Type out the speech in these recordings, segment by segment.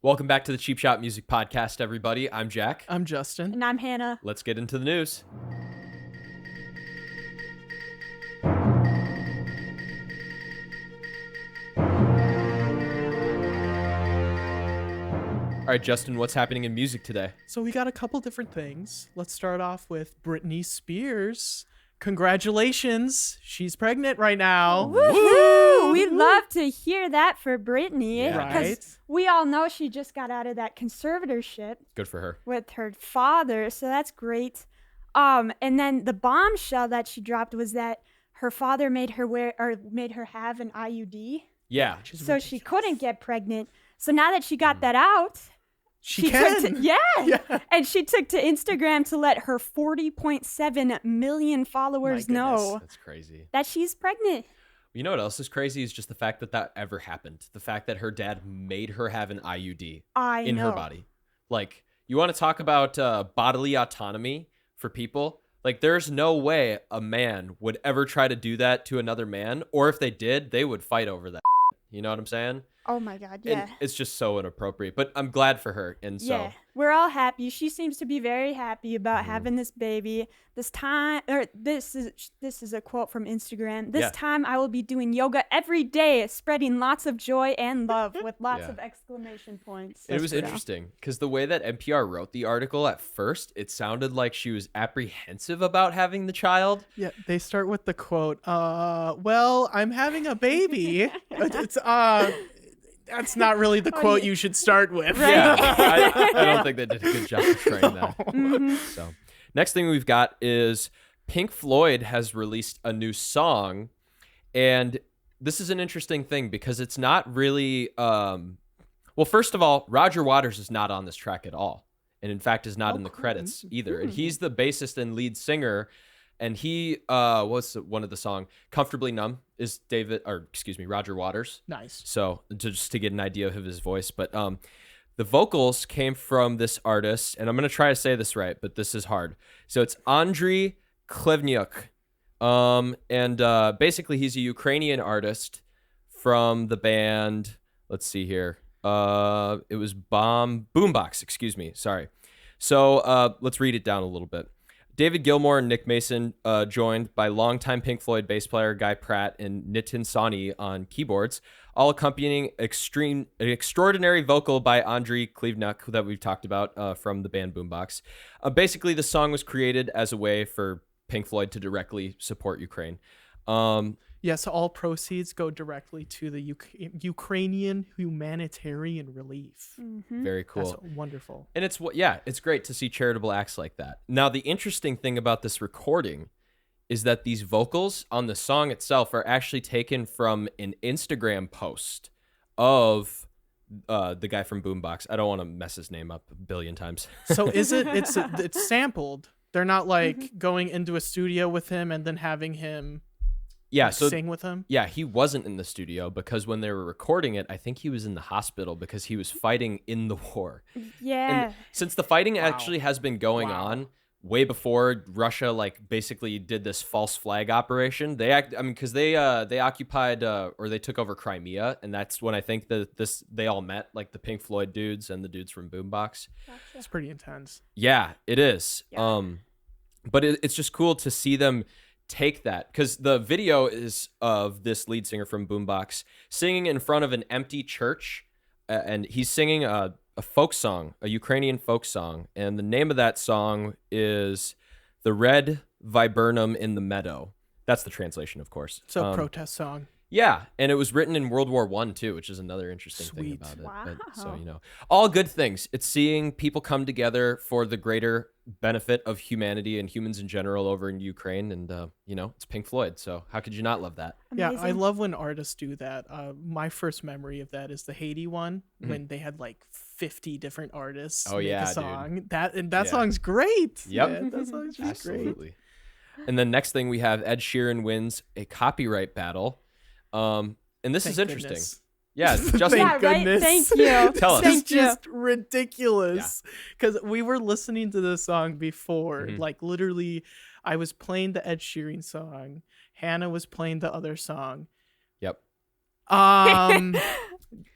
Welcome back to the Cheap Shot Music Podcast, everybody. I'm Jack. I'm Justin. And I'm Hannah. Let's get into the news. All right, Justin, what's happening in music today? So we got a couple different things. Let's start off with Britney Spears. Congratulations. She's pregnant right now. Woohoo! We'd love to hear that for Britney. Yeah. Right. We all know she just got out of that conservatorship Good for her. with her father, so that's great. And then the bombshell that she dropped was that her father made her have an IUD, Yeah. so she couldn't get pregnant. So now that she got that out, She can. took and she took to Instagram to let her 40.7 million followers My goodness. know That's crazy. that she's pregnant. You know what else is crazy is just the fact that that ever happened. The fact that her dad made her have an IUD in her body. Like, you want to talk about bodily autonomy for people? Like, there's no way a man would ever try to do that to another man, or if they did, they would fight over that. You know what I'm saying? Oh my God, yeah. And it's just so inappropriate, but I'm glad for her. And so, Yeah, we're all happy. She seems to be very happy about having this baby. This is a quote from Instagram. This time I will be doing yoga every day, spreading lots of joy and love with lots of exclamation points. it was interesting because the way that NPR wrote the article at first, it sounded like she was apprehensive about having the child. Yeah, they start with the quote, well, I'm having a baby. That's not really the quote you should start with. Right. Yeah, I don't think they did a good job of trying that. So, next thing we've got is Pink Floyd has released a new song, and this is an interesting thing because it's not really. Well, first of all, Roger Waters is not on this track at all, and in fact is not in the credits either. And he's the bassist and lead singer. And he, what's one of the song? Comfortably Numb is Roger Waters. Nice. So just to get an idea of his voice. But the vocals came from this artist, and I'm going to try to say this right, but this is hard. So it's Andriy Klevnyuk. And basically he's a Ukrainian artist from the band, let's see here. It was Boombox, sorry. So let's read it down a little bit. David Gilmour and Nick Mason, joined by longtime Pink Floyd bass player Guy Pratt and Nitin Sawhney on keyboards, all accompanying an extraordinary vocal by Andriy Klevnyuk that we've talked about from the band Boombox. Basically, the song was created as a way for Pink Floyd to directly support Ukraine. Yes, all proceeds go directly to the Ukrainian humanitarian relief. Very cool. That's wonderful. And it's great to see charitable acts like that. Now, the interesting thing about this recording is that these vocals on the song itself are actually taken from an Instagram post of the guy from Boombox. I don't want to mess his name up a billion times. So it's sampled. They're not like going into a studio with him and then having him sing with him? Yeah, he wasn't in the studio because when they were recording it, I think he was in the hospital because he was fighting in the war. Yeah. And since the fighting actually has been going on way before Russia basically did this false flag operation, they occupied or they took over Crimea, and that's when I think they all met, like the Pink Floyd dudes and the dudes from Boombox. Gotcha. It's pretty intense. Yeah, it is. Yeah. But it's just cool to see them take that, because the video is of this lead singer from Boombox singing in front of an empty church, and he's singing a folk song, a Ukrainian folk song, and the name of that song is "The Red Viburnum in the Meadow." That's the translation, of course. So protest song. Yeah, and it was written in World War I too, which is another interesting thing Sweet. about it. Wow. But, so, all good things. It's seeing people come together for the greater benefit of humanity and humans in general over in Ukraine, and it's Pink Floyd. So how could you not love that? Amazing. Yeah, I love when artists do that. My first memory of that is the Haiti one, when they had 50 different artists make a song. Dude. That song's great. Yep. Man, that song's just Absolutely. And then next thing we have Ed Sheeran wins a copyright battle. And this is interesting. Goodness. Yeah, Justin. Thank goodness. Thank you. Tell us. It's Thank you. just ridiculous because we were listening to the song before. Literally, I was playing the Ed Sheeran song. Hannah was playing the other song. Yep.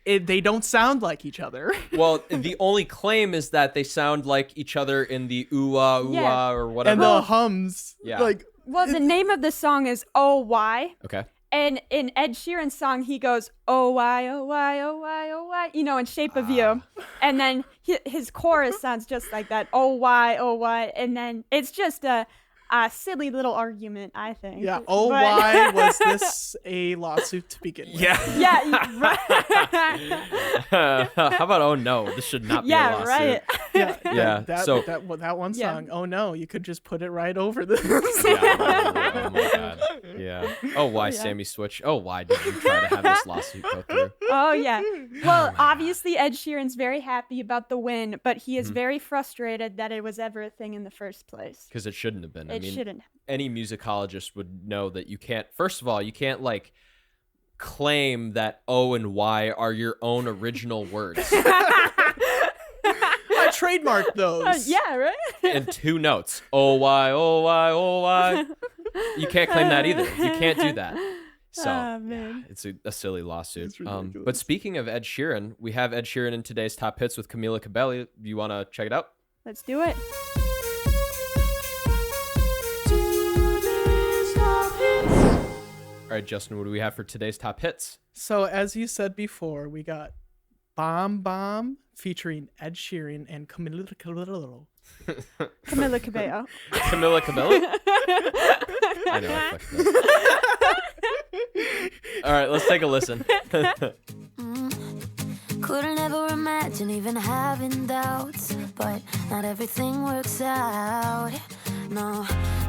They don't sound like each other. Well, the only claim is that they sound like each other in the ooh-ah, ooh-ah, Yeah. or whatever. And the hums. Yeah. Like, Well, the name of the song is Oh Why. Okay. And in Ed Sheeran's song, he goes, oh, why, oh, why, oh, why, oh, why, you know, in Shape of You. And then his chorus sounds just like that. Oh, why, oh, why. And then it's just a silly little argument, I think. yeah. But- Why was this a lawsuit to begin with? Yeah. Yeah, right. How about oh no, this should not be a Yeah, lawsuit. right. Yeah, That one Yeah. song. Oh no, you could just put it right over this. Yeah, oh my god. Yeah. Oh, why, Yeah. Sammy Switch? Oh, why did you try to have this lawsuit go through? Oh, yeah. Well, obviously, Ed Sheeran's very happy about the win, but he is very frustrated that it was ever a thing in the first place. Because it shouldn't have been. It shouldn't. Any musicologist would know that you can't. First of all, you can't like claim that O and Y are your own original words I trademarked those. Yeah, right? in two notes. O Y O Y O Y. You can't claim that either. You can't do that. So Oh, man. it's a silly lawsuit. It's ridiculous. But speaking of Ed Sheeran, we have Ed Sheeran in today's top hits with Camilla Cabello. You want to check it out? Let's do it. All right, Justin, what do we have for today's top hits? So as you said before, we got Bomb Bomb featuring Ed Sheeran and Camilla Cabello. Camilla Cabello. Camilla Cabello? I know, I fucked it up. All right, let's take a listen. Couldn't ever imagine even having doubts, but not everything works out. No,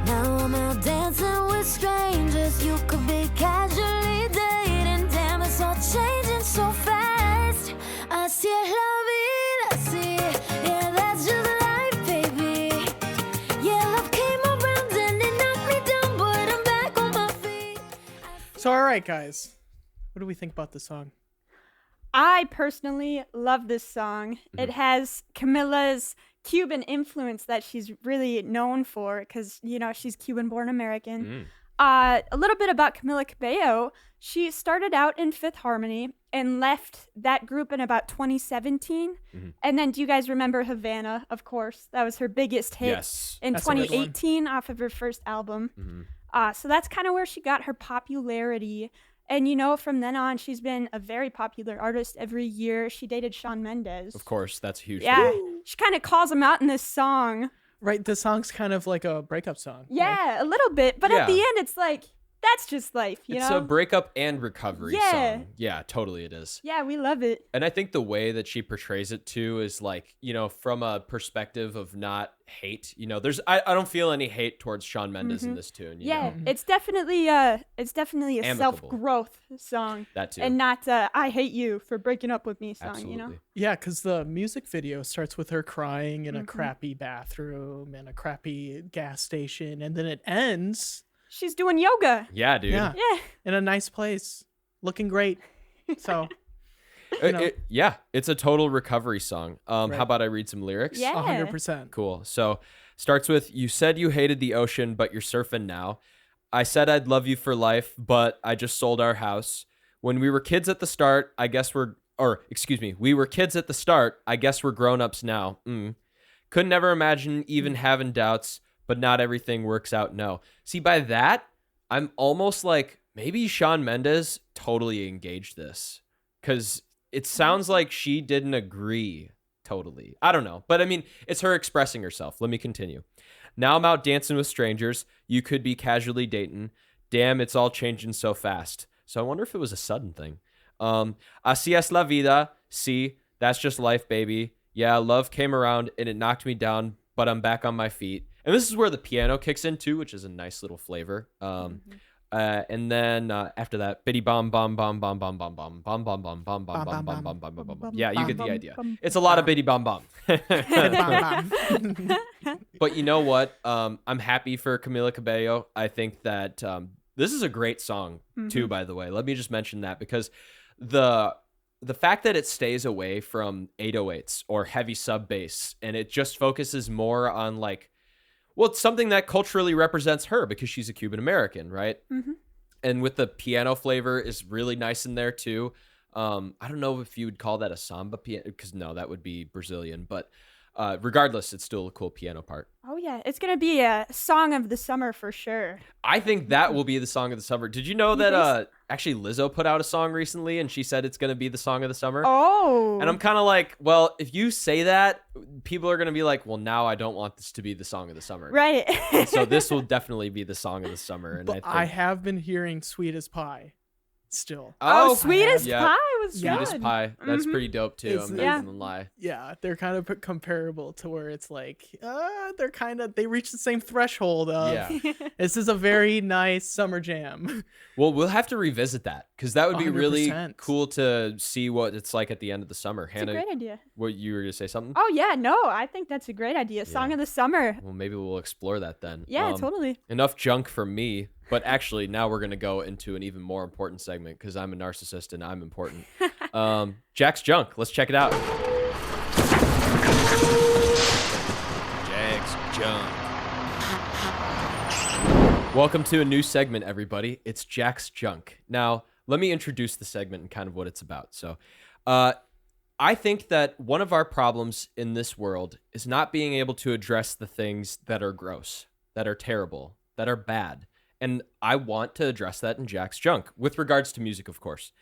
now I'm out dancing with strangers. You could be casually dating. Damn, it's all changing so fast. I see it, love it, I see it. Yeah, that's just life, baby. Yeah, love came around and it knocked me down, but I'm back on my feet. So all right, guys, what do we think about the song? I personally love this song. It has Camilla's Cuban influence that she's really known for because, you know, she's Cuban-born American. A little bit about Camilla Cabello. She started out in Fifth Harmony and left that group in about 2017. And then do you guys remember Havana, of course? That was her biggest hit Yes. in That's a good one. 2018 off of her first album. So that's kind of where she got her popularity. And, you know, from then on, she's been a very popular artist every year. She dated Shawn Mendes. Of course, that's a huge. Yeah. thing. She kind of calls him out in this song. Right, the song's kind of like a breakup song. Yeah, a little bit. But at the Yeah. end, it's like, that's just life, you It's know? a breakup and recovery Yeah. song. Yeah, totally it is. Yeah, we love it. And I think the way that she portrays it too is like, you know, from a perspective of not hate. You know, I don't feel any hate towards Shawn Mendes in this tune. You Yeah, know? it's definitely a Amicable. self-growth song. That too. And not I hate you for breaking up with me song, Absolutely. you know? Yeah, because the music video starts with her crying in a crappy bathroom and a crappy gas station, and then it ends She's doing yoga. Yeah, dude. yeah, Yeah. in a nice place, looking great. So, you know. Yeah, it's a total recovery song. Right. How about I read some lyrics? Yeah. 100%. Cool. So starts with, you said you hated the ocean, but you're surfing now. I said I'd love you for life, but I just sold our house. When we were kids at the start, we were kids at the start. I guess we're grown-ups now. Could never imagine even having doubts, but not everything works out. No. See, by that, I'm almost like maybe Shawn Mendes totally engaged this because it sounds like she didn't agree totally. I don't know. But I mean, it's her expressing herself. Let me continue. Now I'm out dancing with strangers. You could be casually dating. Damn, it's all changing so fast. So I wonder if it was a sudden thing. Así es la vida. See, that's just life, baby. Yeah, love came around and it knocked me down, but I'm back on my feet. And this is where the piano kicks in too, which is a nice little flavor. And then after that, bitty bom bom bom bom bom bom bom bom bom bom bom bom bom bom bom bom bom bom. Yeah, you get the idea. It's a lot of bitty bom bom. But you know what? I'm happy for Camila Cabello. I think that this is a great song too. By the way, let me just mention that because the fact that it stays away from 808s or heavy sub bass and it just focuses more on like. Well, it's something that culturally represents her because she's a Cuban American, right? And with the piano flavor is really nice in there too. I don't know if you would call that a samba piano, because no, that would be Brazilian. But regardless, it's still a cool piano part. Oh yeah, it's gonna be a song of the summer for sure. I think that will be the song of the summer. Did you know that actually Lizzo put out a song recently and she said it's going to be the song of the summer? Oh. And I'm kind of like, well, if you say that, people are going to be like, well, now I don't want this to be the song of the summer. Right. And so this will definitely be the song of the summer. And But I have been hearing Sweet as Pie still. Oh, Sweet as yeah. Pie was Sweet as good. Pie. That's pretty dope too. It's- I'm not yeah. even gonna lie. Yeah, they're kind of comparable to where it's like, they reach the same threshold of, Yeah. this is a very nice summer jam. Well, we'll have to revisit that because that would be really 100%. cool to see what it's like at the end of the summer. It's a Hannah, great idea. what you were gonna say something? Oh yeah, no, I think that's a great idea. Song Yeah. of the summer. Well, maybe we'll explore that then. Yeah, totally. Enough junk from me, but actually now we're going to go into an even more important segment because I'm a narcissist and I'm important. Jack's Junk. Let's check it out. Jack's Junk. Welcome to a new segment, everybody. It's Jack's Junk. Now, let me introduce the segment and kind of what it's about. So, I think that one of our problems in this world is not being able to address the things that are gross, that are terrible, that are bad. And I want to address that in Jack's Junk with regards to music, of course.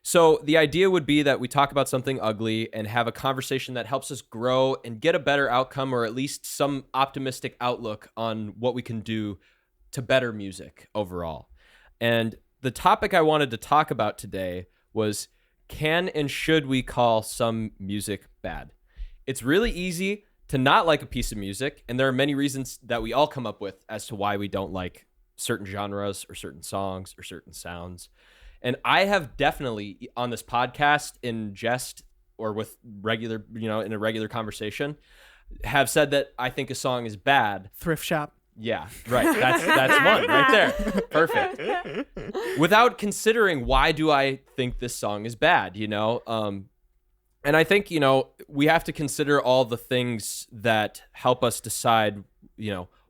So the idea would be that we talk about something ugly and have a conversation that helps us grow and get a better outcome, or at least some optimistic outlook on what we can do to better music overall. And the topic I wanted to talk about today was, can and should we call some music bad? It's really easy to not like a piece of music, and there are many reasons that we all come up with as to why we don't like certain genres or certain songs or certain sounds. And I have definitely on this podcast, in jest or with regular, in a regular conversation, have said that I think a song is bad. Thrift shop. Yeah, right. That's one right there. Perfect. Without considering, why do I think this song is bad, And I think, we have to consider all the things that help us decide,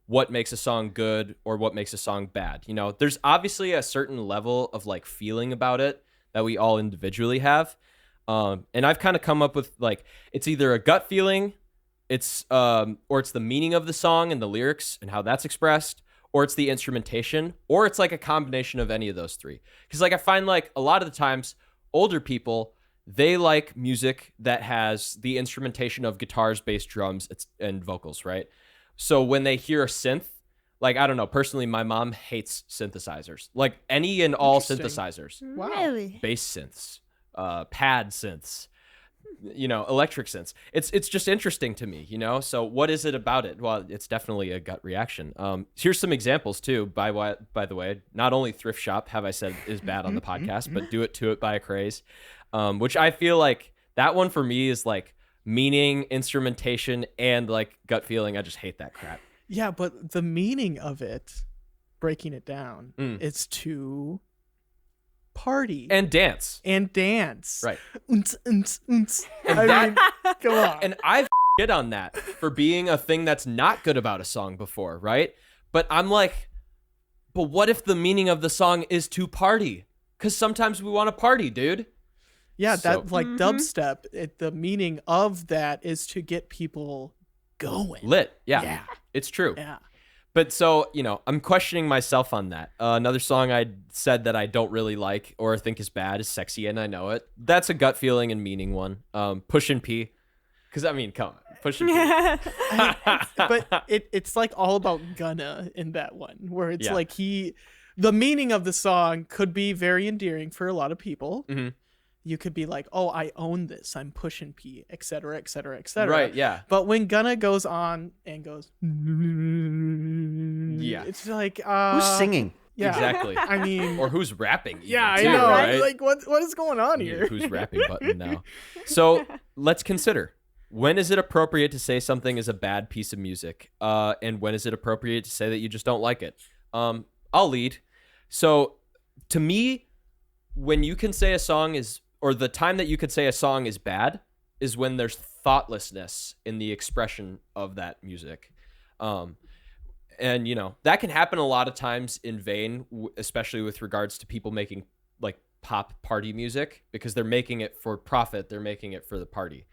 what makes a song good or what makes a song bad. There's obviously a certain level of like feeling about it that we all individually have. And I've kind of come up with like, it's either a gut feeling, or it's the meaning of the song and the lyrics and how that's expressed, or it's the instrumentation, or it's like a combination of any of those three. Because like I find like a lot of the times older people, they like music that has the instrumentation of guitars, bass, drums, and vocals, right? So when they hear a synth, like, I don't know, personally, my mom hates synthesizers. Like any and all synthesizers. Wow. Really? Bass synths, pad synths, electric synths. It's just interesting to me, So what is it about it? Well, it's definitely a gut reaction. Here's some examples too. By the way, not only Thrift Shop have I said is bad on the podcast, but Do It To It by a Craze, which I feel like that one for me is like meaning, instrumentation, and like gut feeling. I just hate that crap. Yeah, but the meaning of it, breaking it down, is to party and dance. Right. And I mean, come on. And I've shit on that for being a thing that's not good about a song before, right? But I'm like, but what if the meaning of the song is to party? Because sometimes we want to party, dude. Yeah, So- that like dubstep, the meaning of that is to get people going. Lit. Yeah. Yeah. It's true. Yeah. But so, I'm questioning myself on that. Another song I said that I don't really like or think is bad is Sexy and I Know It. That's a gut feeling and meaning one. Push and P. Because, come on. Push and P. But it's like all about Gunna in that one, where it's Yeah. like the meaning of the song could be very endearing for a lot of people. Mm-hmm. You could be like, oh, I own this. I'm pushing P, et cetera, et cetera, et cetera. Right, yeah. But when Gunna goes on and goes, Yeah. it's like, Who's singing? Yeah. Exactly. I mean, Or who's rapping. even, yeah, I too, know. Right? Like, what is going on I mean, here? who's rapping button now? So let's consider, when is it appropriate to say something is a bad piece of music? And when is it appropriate to say that you just don't like it? I'll lead. So to me, when you can say a song is, or the time that you could say a song is bad is when there's thoughtlessness in the expression of that music. And, that can happen a lot of times in vain, especially with regards to people making like pop party music because they're making it for profit. They're making it for the party.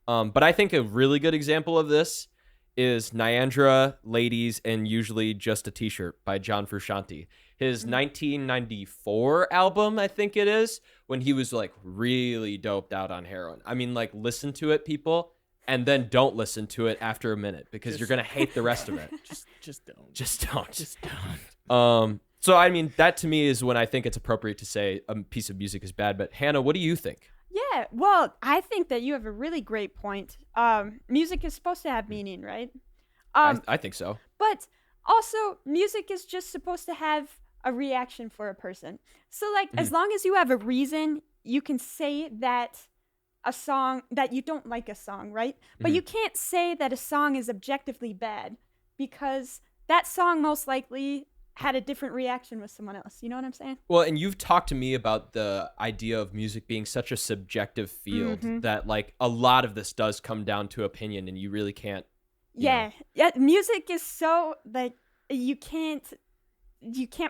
But I think a really good example of this is Nyandra, Ladies, and Usually Just a T-Shirt by John Frusciante. His 1994 album, I think it is, when he was like really doped out on heroin. I mean, like, listen to it, people, and then don't listen to it after a minute because you're going to hate the rest of it. Just don't. Just don't. Just don't. So, I mean, that to me is when I think it's appropriate to say a piece of music is bad. But Hannah, what do you think? Yeah, well, I think that you have a really great point. Music is supposed to have meaning, right? I think so. But also, music is just supposed to have a reaction for a person. So, like, as long as you have a reason, you can say that a song, that you don't like a song, right? But you can't say that a song is objectively bad because that song most likely had a different reaction with someone else. You know what I'm saying? Well, and you've talked to me about the idea of music being such a subjective field that, like, a lot of this does come down to opinion, and you really can't. Yeah, music is so, like, you can't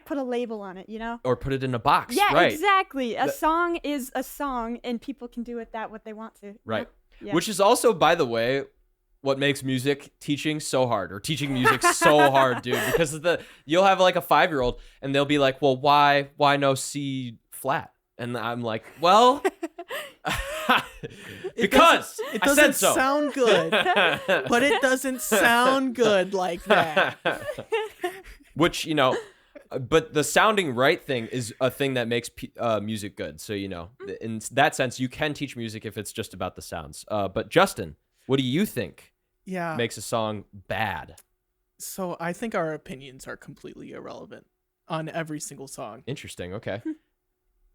put a label on it, you know? Or put it in a box. Yeah, right. exactly. A song is a song, and people can do with that what they want to. Right. Yeah. Which is also, by the way, what makes music teaching so hard, or teaching music so hard, dude, because you'll have like a 5-year-old and they'll be like, well, why no C flat? And I'm like, well, because it I doesn't said so. sound good, but it doesn't sound good like that. Which, you know, but the sounding right thing is a thing that makes music good. So, you know, in that sense, you can teach music if it's just about the sounds. But Justin, what do you think makes a song bad? So I think our opinions are completely irrelevant on every single song. Interesting. Okay.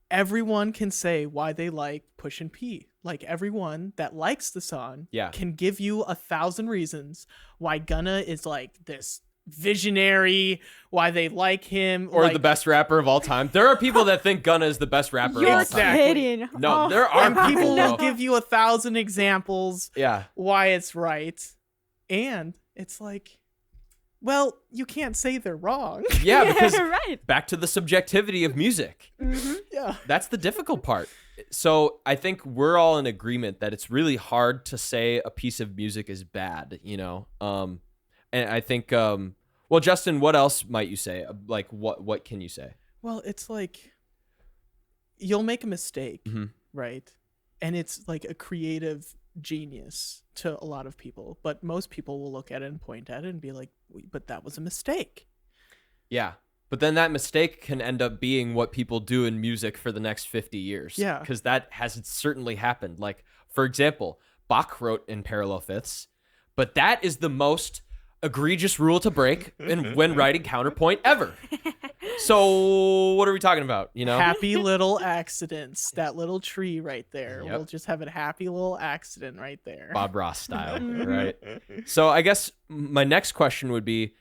Everyone can say why they like Push and P. Like, everyone that likes the song can give you 1,000 reasons why Gunna is like this visionary, why they like him, or like, the best rapper of all time. There are people that think Gunna is the best rapper of all time. Kidding. No, there are and people bro. will give you 1,000 examples Yeah. why it's right, and it's like, well, you can't say they're wrong. Yeah, because right. back to the subjectivity of music. Yeah. That's the difficult part. So I think we're all in agreement that it's really hard to say a piece of music is bad, you know? And I think, well, Justin, what else might you say? Like, what can you say? Well, it's like, you'll make a mistake, right? And it's like a creative genius to a lot of people, but most people will look at it and point at it and be like, but that was a mistake. Yeah. But then that mistake can end up being what people do in music for the next 50 years. Yeah. Because that has certainly happened. Like, for example, Bach wrote in parallel fifths, but that is the most egregious rule to break when writing counterpoint ever. So what are we talking about? You know, Happy little accidents. That little tree right there. Yep. We'll just have a happy little accident right there. Bob Ross style, right? So I guess my next question would be,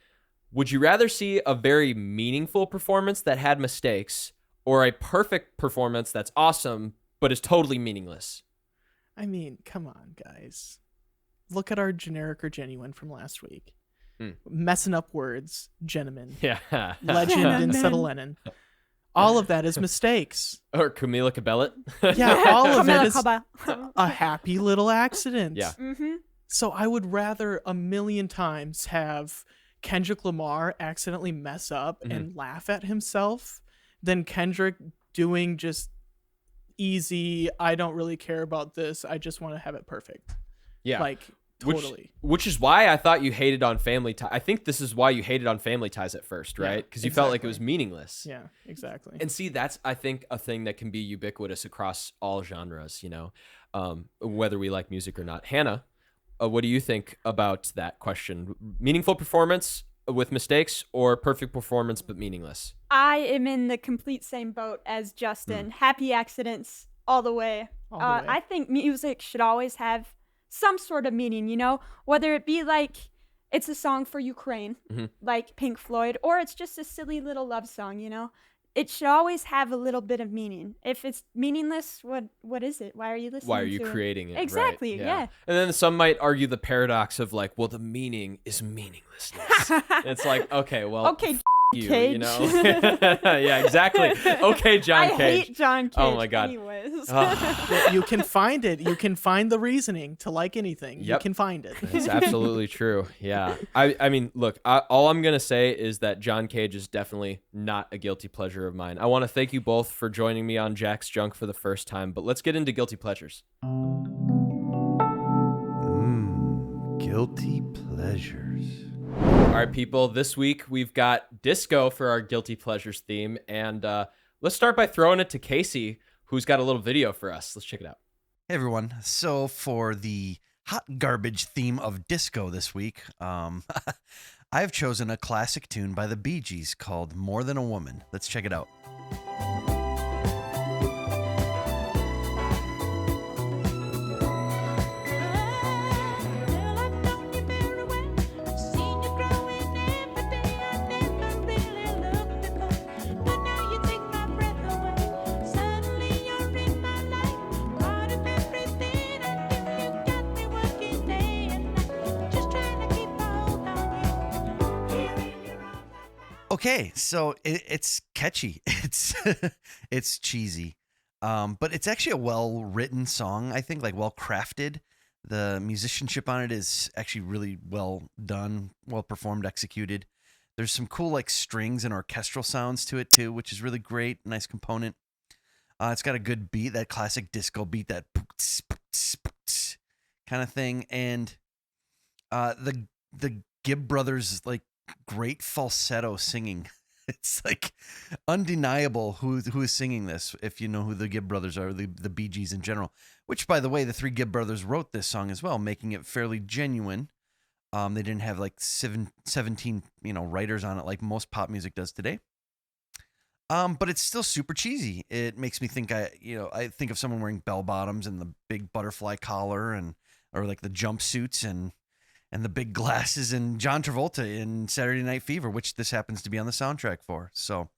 would you rather see a very meaningful performance that had mistakes, or a perfect performance that's awesome but is totally meaningless? I mean, come on, guys. Look at our generic or genuine from last week. Messing up words, gentlemen. Yeah. Legend instead of Lennon. All of that is mistakes. Or Camilla Cabello. Yeah, all of it is Cabello. a happy little accident. Yeah. So I would rather a million times have Kendrick Lamar accidentally mess up and laugh at himself than Kendrick doing just easy, I don't really care about this, I just want to have it perfect. Yeah. Like, totally. Which is why I thought you hated on Family Ties. I think this is why you hated on Family Ties at first, right? Because you felt like it was meaningless. Yeah, exactly. And see, that's, I think, a thing that can be ubiquitous across all genres, you know, whether we like music or not. Hannah, what do you think about that question? Meaningful performance with mistakes, or perfect performance but meaningless? I am in the complete same boat as Justin. Happy accidents all the way. All the way. I think music should always have some sort of meaning, you know, whether it be like it's a song for Ukraine, like Pink Floyd, or it's just a silly little love song, you know. It should always have a little bit of meaning. If it's meaningless, what is it? Why are you listening to it? Why are you creating it? Exactly, right? yeah. And then some might argue the paradox of like, well, the meaning is meaninglessness. It's like, okay, well, Okay, you, Cage. you know? Yeah, exactly. Okay, John I Cage. hate John Cage. Oh my God. Anyways. Well, you can find it. You can find the reasoning to like anything. You Yep. can find it. That's absolutely true. Yeah. I mean, look, all I'm going to say is that John Cage is definitely not a guilty pleasure of mine. I want to thank you both for joining me on Jack's Junk for the first time, but let's get into guilty pleasures. Guilty pleasures. All right, people, this week we've got disco for our guilty pleasures theme, and let's start by throwing it to Casey, who's got a little video for us. Let's check it out. Hey everyone. So for the hot garbage theme of disco this week, I've chosen a classic tune by the Bee Gees called More Than a Woman. Let's check it out. Okay, so it's catchy. It's cheesy, but it's actually a well-written song. I think, like, well-crafted. The musicianship on it is actually really well done, well performed, executed. There's some cool like strings and orchestral sounds to it too, which is really great. Nice component. It's got a good beat, that classic disco beat, that kind of thing, and the Gibb brothers like great falsetto singing. It's like undeniable who is singing this, if you know who the Gibb brothers are, the Bee Gees in general. Which, by the way, the three Gibb brothers wrote this song as well, making it fairly genuine. They didn't have like 17 writers on it like most pop music does today. But it's still super cheesy. It makes me think I think of someone wearing bell bottoms and the big butterfly collar or like the jumpsuits and the big glasses and John Travolta in Saturday Night Fever, which this happens to be on the soundtrack for. So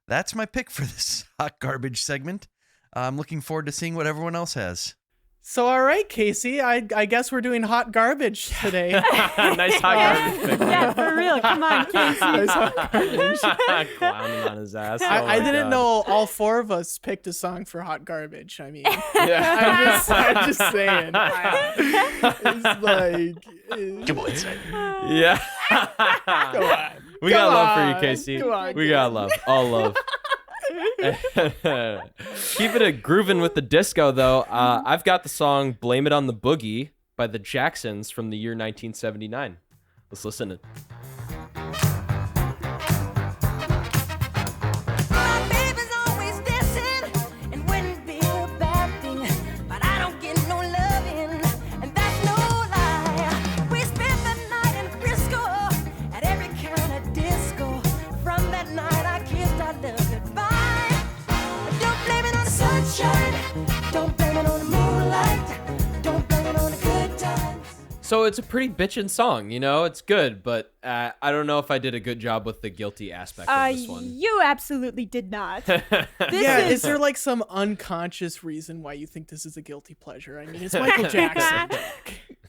that's my pick for this hot garbage segment. I'm looking forward to seeing what everyone else has. So, all right, Casey, I guess we're doing hot garbage today. Nice hot garbage pick. Yeah, for real. Come on, Casey. Nice hot garbage. Clowning on his ass. Oh I my didn't God. know all four of us picked a song for hot garbage. I mean, Yeah. I'm just saying. It's like, Come on, inside. Yeah. come on. We got Come love for you, on. Casey. Come on, We got love. All love. Keeping it grooving with the disco, though, I've got the song Blame It on the Boogie by the Jacksons from the year 1979. Let's listen to My baby's always dancing and wouldn't be a bad thing, but I don't get no loving, and that's no lie. We spent the night in Frisco at every kind of disco. From that night I kissed our love goodbye. Don't blame it on the sunshine, don't blame it on the moonlight, don't blame it on the good times. So it's a pretty bitchin' song, it's good, but I don't know if I did a good job with the guilty aspect of this one. You absolutely did not. Yeah, is there like some unconscious reason why you think this is a guilty pleasure? I mean, it's Michael Jackson.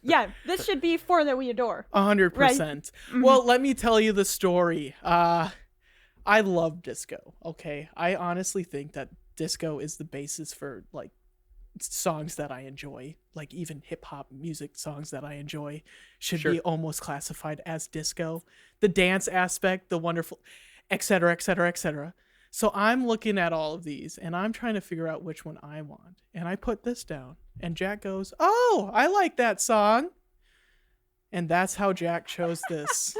Yeah, this should be For That We Adore. 100%. Well, let me tell you the story. I love disco, okay? I honestly think that disco is the basis for, like, songs that I enjoy. Like, even hip-hop music songs that I enjoy should Sure. be almost classified as disco. The dance aspect, the wonderful, et cetera, et cetera, et cetera. So I'm looking at all of these, and I'm trying to figure out which one I want. And I put this down, and Jack goes, "Oh, I like that song." And that's how Jack chose this.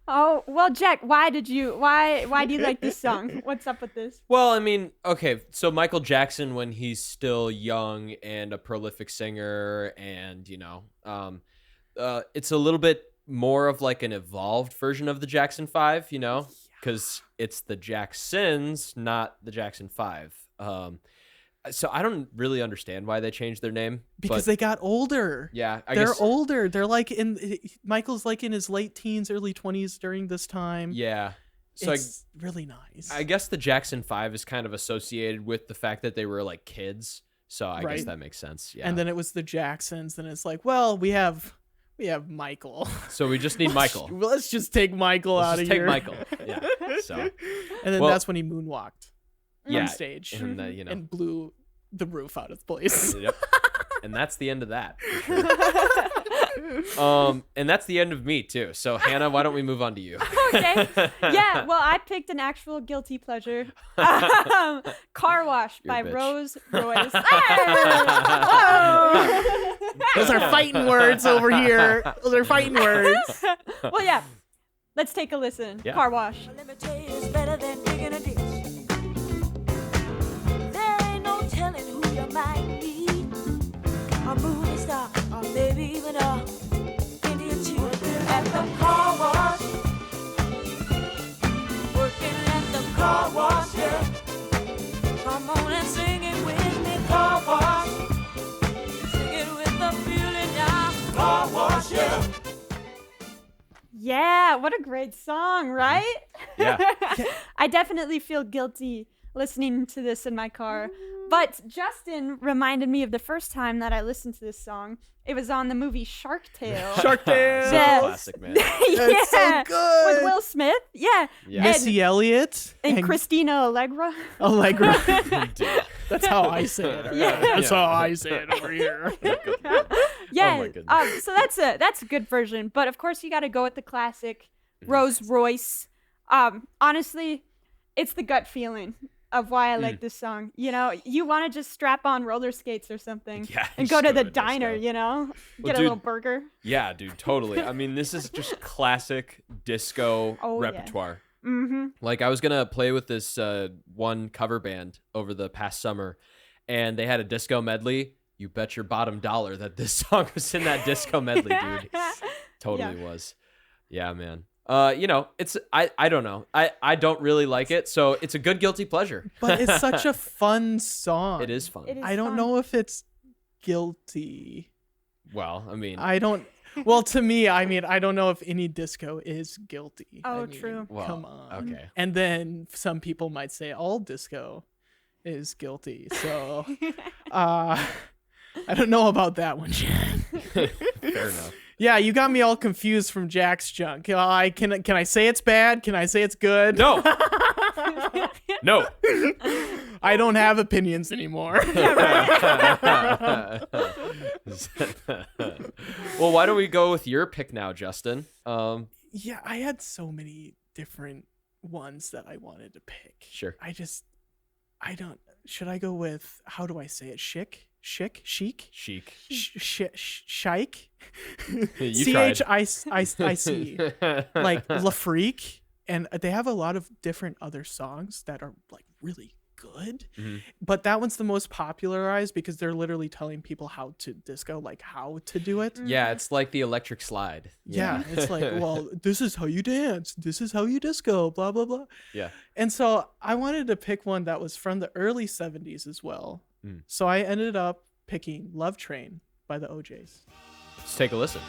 Oh, well, Jack, why do you like this song? What's up with this? Well, I mean, okay, so Michael Jackson, when he's still young and a prolific singer, and it's a little bit more of like an evolved version of the Jackson 5, because it's the Jacksons, not the Jackson 5. So I don't really understand why they changed their name Because but, they got older. yeah, I They're guess, older. They're like Michael's like in his late teens, early 20s during this time. yeah. So It's really nice. I guess the Jackson 5 is kind of associated with the fact that they were like kids. So I guess Right. that makes sense. Yeah. And then it was the Jacksons, and it's like, well, we have We have Michael. So we just need Michael. Let's just take Michael out Let's of just here. take Michael. Yeah. So And then Well, that's when he moonwalked yeah, on stage and you know, and blew the roof out of the place. yep. And that's the end of that. For sure. And that's the end of me too. So Hannah, why don't we move on to you? Okay. Yeah, well, I picked an actual guilty pleasure. Car Wash by bitch. Rose Royce. Whoa. Those are fighting words over here. Those are fighting words. Well, yeah. Let's take a listen. Yeah. Car Wash. Let me tell you, it's better than digging a ditch. There ain't no telling who you might be. A movie star, or maybe even a Indian chief. Working at the car wash. Working at the car wash, yeah. Come on and sing it with me, car wash. Sing it with the feeling now, car wash, yeah. Yeah, what a great song, right? Yeah. I definitely feel guilty listening to this in my car. But Justin reminded me of the first time that I listened to this song. It was on the movie Shark Tale. Shark Tale. Such a Yes. classic, man. That's so good. With Will Smith. Yeah. Yeah. Missy Elliott And Christina Allegra. Allegra. Dude. That's how I say it. Yeah. That's how I say it over here. Yeah. my goodness. So that's a good version. But of course you gotta go with the classic Mm-hmm. Rose Royce. Honestly, it's the gut feeling of why I like this song. You know, you want to just strap on roller skates or something Yeah, and just go to the disco. diner, you know, get a dude, little burger. Yeah, dude, totally. I mean, this is just classic disco Oh, yeah. repertoire. Mm-hmm. Like I was gonna play with this one cover band over the past summer, and they had a disco medley. You bet your bottom dollar that this song was in that disco medley, dude. Totally was. Yeah, man. You know, it's I don't know. I don't really like it, so it's a good guilty pleasure. But it's such a fun song. It is fun. It is I don't fun. know if it's guilty. Well, I mean, I don't. Well, to me, I mean, I don't know if any disco is guilty. Oh, I mean, true. Well, come on. okay. And then some people might say all disco is guilty. So, I don't know about that one, Jack. Fair enough. Yeah, you got me all confused from Jack's junk. Can I say it's bad? Can I say it's good? No. No. I don't have opinions anymore. Well, why don't we go with your pick now, Justin? Yeah, I had so many different ones that I wanted to pick. Sure. I don't. Should I go with, how do I say it? Chic? Chic? Chic. Shike? You tried. CHIC. Like La Freak. And they have a lot of different other songs that are like really good. Mm-hmm. But that one's the most popularized because they're literally telling people how to disco, like how to do it. Yeah, it's like the electric slide. Yeah, it's like, well, this is how you dance. This is how you disco, blah, blah, blah. Yeah. And so I wanted to pick one that was from the early 70s as well. Mm. So I ended up picking Love Train by the OJs. Let's take a listen.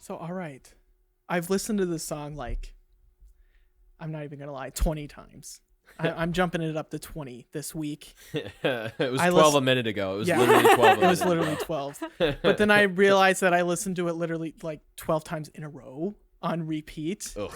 So, all right. I've listened to this song like, I'm not even going to lie, 20 times. I'm jumping it up to 20 this week. It was I 12 a minute ago. It was Yeah. literally 12 a It was minute literally ago. 12. But then I realized that I listened to it literally like 12 times in a row on repeat. Ugh.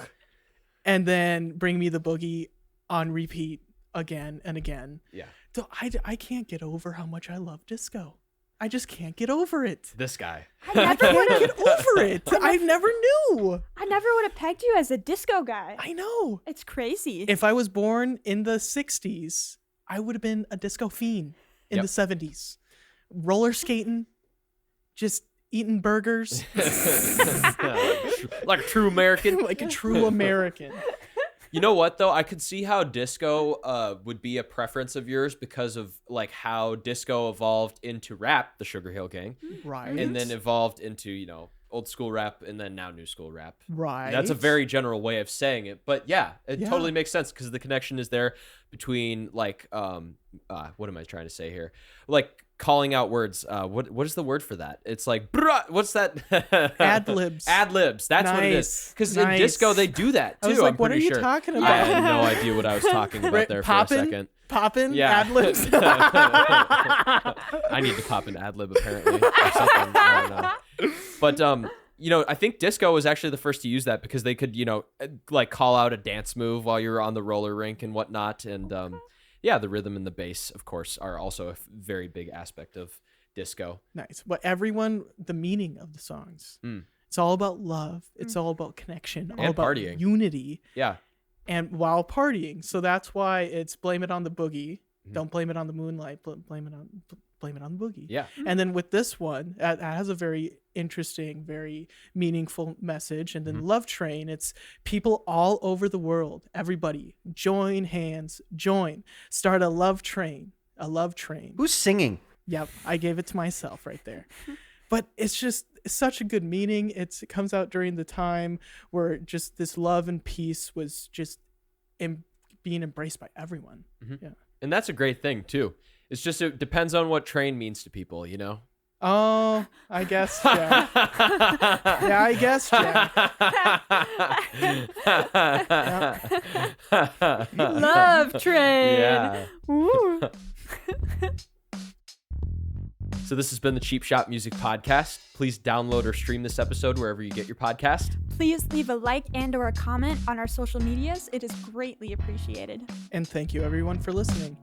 And then Bring Me the Boogie on repeat again and again. Yeah. So I can't get over how much I love disco. I just can't get over it. This guy. I never Can't would have. get over it. I never knew. I never would have pegged you as a disco guy. I know. It's crazy. If I was born in the 60s, I would have been a disco fiend in Yep. the 70s. Roller skating, just eating burgers Like a true American. like a true American. You know what though? I could see how disco would be a preference of yours because of like how disco evolved into rap, the Sugar Hill Gang, Right. and then evolved into, you know, old school rap and then now new school rap. Right. That's a very general way of saying it, but yeah, it Yeah. totally makes sense because the connection is there between like what am I trying to say here? Like calling out words. What is the word for that? It's like bruh, what's that? Ad libs. Ad libs. That's what it is. Nice. Because in Nice. disco they do that too. I was like, I'm what are pretty you sure. talking I about? had no idea what I was talking about Right, there poppin'? for a second. Poppin'? Yeah. Ad libs. I need to pop an ad lib apparently. Or something. I don't know. But I think disco was actually the first to use that because they could, like call out a dance move while you're on the roller rink and whatnot. And yeah, the rhythm and the bass, of course, are also a very big aspect of disco. Nice. But the meaning of the songs. It's all about love. It's all about connection. All And about partying. unity. Yeah. And while partying. So that's why it's blame it on the boogie. Don't blame it on the moonlight. Blame it on the boogie. Yeah. And then with this one, that has a very interesting, very meaningful message. And then Love Train, it's people all over the world. Everybody, join hands, join. Start a love train. A love train. Who's singing? Yep, I gave it to myself right there. But it's just such a good meaning. It comes out during the time where just this love and peace was just being embraced by everyone. Yeah. And that's a great thing too. It's just, it depends on what train means to people, Oh, I guess, yeah. Yeah, I guess, yeah. Love train. Yeah. Ooh. So this has been the Cheap Shot Music Podcast. Please download or stream this episode wherever you get your podcast. Please leave a like and or a comment on our social medias. It is greatly appreciated. And thank you, everyone, for listening.